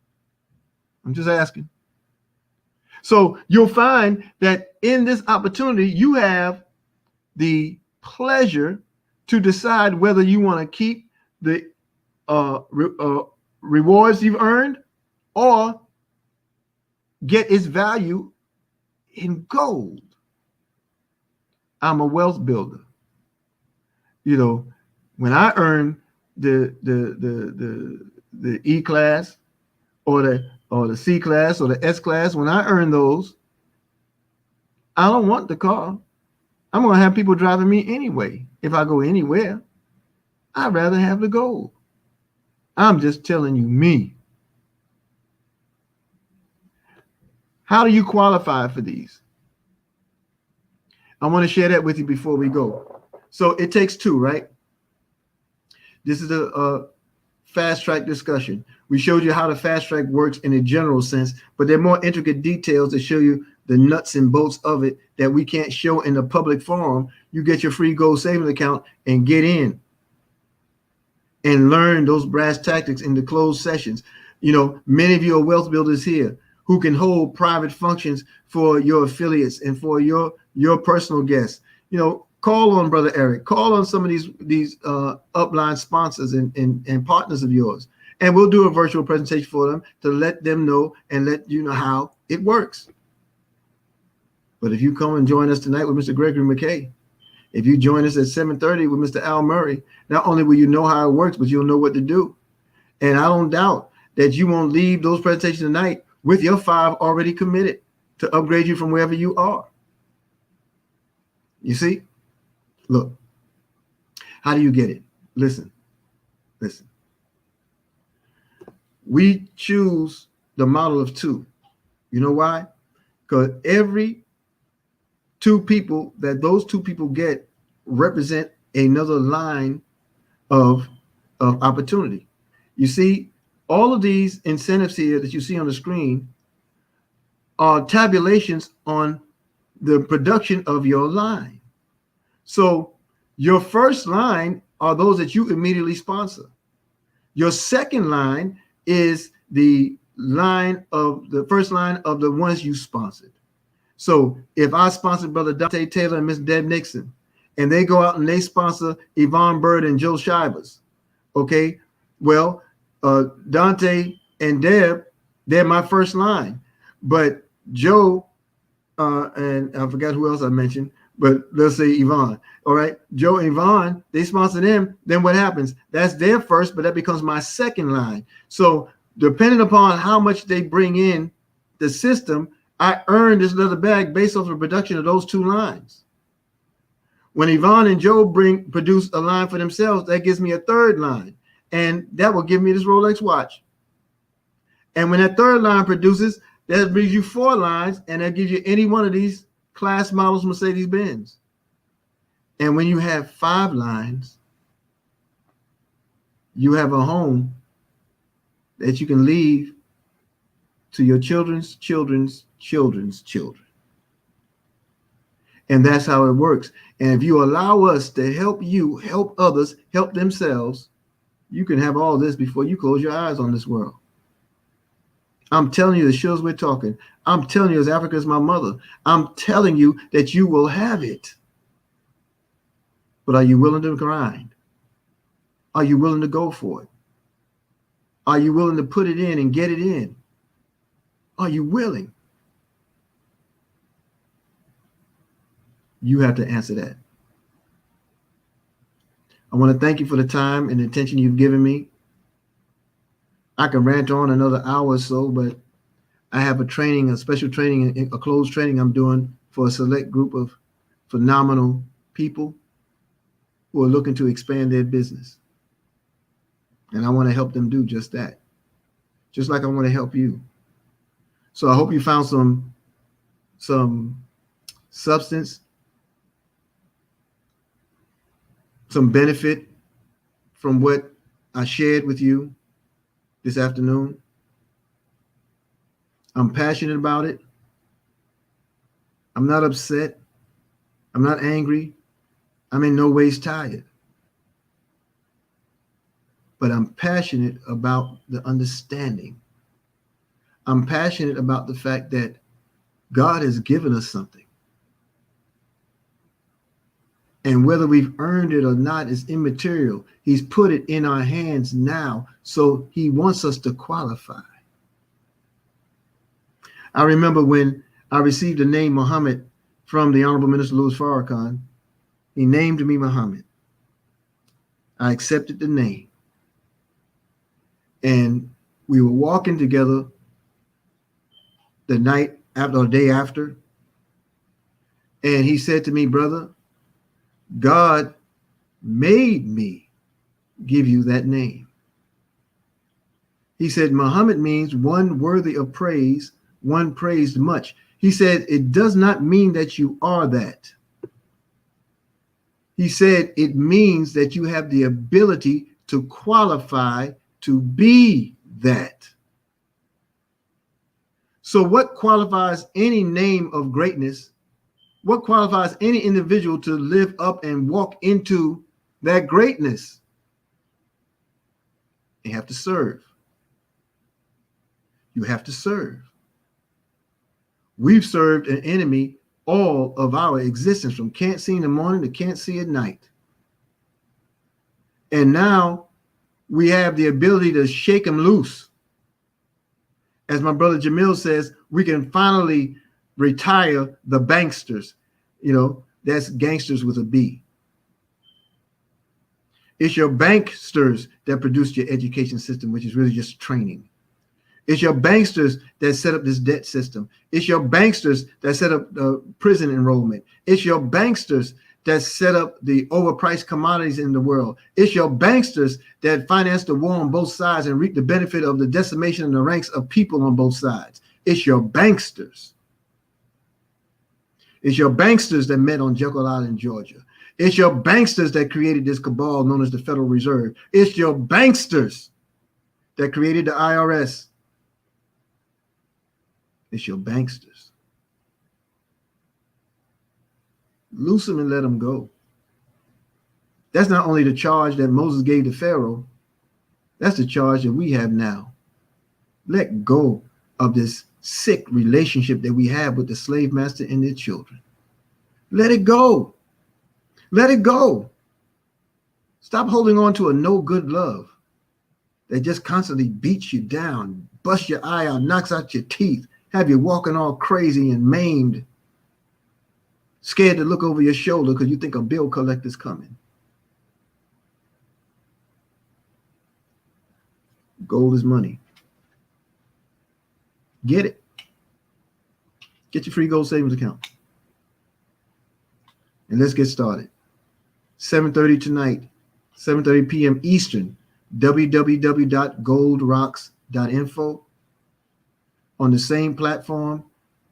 [SPEAKER 2] I'm just asking. So you'll find that in this opportunity, you have the pleasure to decide whether you want to keep the rewards you've earned or get its value in gold. I'm a wealth builder. You know, when I earn the E-Class or the C-Class or the S-Class, when I earn those, I don't want the car. I'm going to have people driving me anyway. If I go anywhere, I'd rather have the gold. I'm just telling you me. How do you qualify for these? I want to share that with you before we go. So it takes two, right? This is a fast track discussion. We showed you how the fast track works in a general sense, but there are more intricate details to show you the nuts and bolts of it that we can't show in the public forum. You get your free gold savings account and get in and learn those brass tactics in the closed sessions. You know, many of you are wealth builders here who can hold private functions for your affiliates and for your personal guests. You know, call on Brother Eric, call on some of these upline sponsors and partners of yours. And we'll do a virtual presentation for them to let them know and let you know how it works. But if you come and join us tonight with Mr. Gregory McKay, If you join us at 7:30 with Mr. Al Murray, not only will you know how it works, but you'll know what to do. And I don't doubt that you won't leave those presentations tonight with your 5 already committed to upgrade you from wherever you are. You see? Look, how do you get it? Listen. We choose the model of 2. You know why? Because every 2 people that those 2 people get represent another line of opportunity. You see, all of these incentives here that you see on the screen are tabulations on the production of your line. So your first line are those that you immediately sponsor. Your second line is the first line of the ones you sponsored. So if I sponsor Brother Dante Taylor and Miss Deb Nixon, and they go out and they sponsor Yvonne Bird and Joe Shivers, okay, well, Dante and Deb, they're my first line. But Joe, and I forgot who else I mentioned, but let's say Yvonne. All right, Joe and Yvonne, they sponsor them. Then what happens? That's their first, but that becomes my second line. So depending upon how much they bring in the system, I earn this leather bag based off the production of those 2 lines. When Yvonne and Joe produce a line for themselves, that gives me a third line. And that will give me this Rolex watch. And when that third line produces, that brings you 4 lines, and that gives you any one of these class models Mercedes-Benz. And when you have 5 lines, you have a home that you can leave to your children's children's children's children. And that's how it works. And if you allow us to help you, help others, help themselves, you can have all this before you close your eyes on this world. I'm telling you, the shows we're talking, I'm telling you, as Africa is my mother, I'm telling you that you will have it. But are you willing to grind? Are you willing to go for it? Are you willing to put it in and get it in? Are you willing? You have to answer that. I want to thank you for the time and the attention you've given me. I can rant on another hour or so, but I have a special training, a closed training I'm doing for a select group of phenomenal people who are looking to expand their business. And I want to help them do just that, just like I want to help you. So I hope you found some substance, some benefit from what I shared with you this afternoon. I'm passionate about it. I'm not upset. I'm not angry. I'm in no ways tired. But I'm passionate about the understanding. I'm passionate about the fact that God has given us something. And whether we've earned it or not is immaterial. He's put it in our hands now, so he wants us to qualify. I remember when I received the name Muhammad from the Honorable Minister Louis Farrakhan. He named me Muhammad. I accepted the name. And we were walking together the night after or day after. And he said to me, brother, God made me give you that name. He said, Muhammad means one worthy of praise, one praised much. He said, it does not mean that you are that. He said, it means that you have the ability to qualify to be that. So what qualifies any name of greatness? What qualifies any individual to live up and walk into that greatness? You have to serve. You have to serve. We've served an enemy all of our existence, from can't see in the morning to can't see at night. And now we have the ability to shake them loose. As my brother Jamil says, we can finally retire the banksters, That's gangsters with a B. It's your banksters that produced your education system, which is really just training. It's your banksters that set up this debt system. It's your banksters that set up the prison enrollment. It's your banksters that set up the overpriced commodities in the world. It's your banksters that financed the war on both sides and reaped the benefit of the decimation in the ranks of people on both sides. It's your banksters. It's your banksters that met on Jekyll Island, Georgia. It's your banksters that created this cabal known as the Federal Reserve. It's your banksters that created the IRS. It's your banksters. Loose them and let them go. That's not only the charge that Moses gave to Pharaoh. That's the charge that we have now. Let go of this sick relationship that we have with the slave master and their children. Let it go. Let it go. Stop holding on to a no good love that just constantly beats you down, busts your eye out, knocks out your teeth, have you walking all crazy and maimed, scared to look over your shoulder because you think a bill collector's coming. Gold is money. Get it. Get your free gold savings account. And let's get started. 7:30 tonight, 7:30 p.m. Eastern, www.goldrocks.info. On the same platform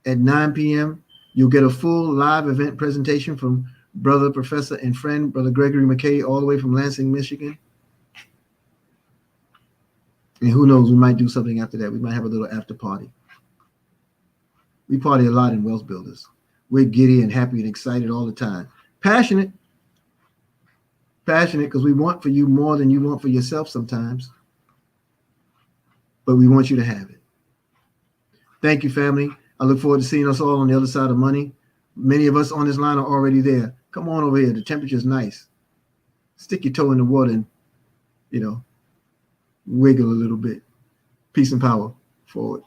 [SPEAKER 2] at 9 p.m., you'll get a full live event presentation from brother, professor, and friend, Brother Gregory McKay, all the way from Lansing, Michigan. And who knows, we might do something after that. We might have a little after party. We party a lot in Wealth Builders. We're giddy and happy and excited all the time. Passionate because we want for you more than you want for yourself sometimes. But we want you to have it. Thank you, family. I look forward to seeing us all on the other side of money. Many of us on this line are already there. Come on over here. The temperature's nice. Stick your toe in the water and, wiggle a little bit. Peace and power. Forward.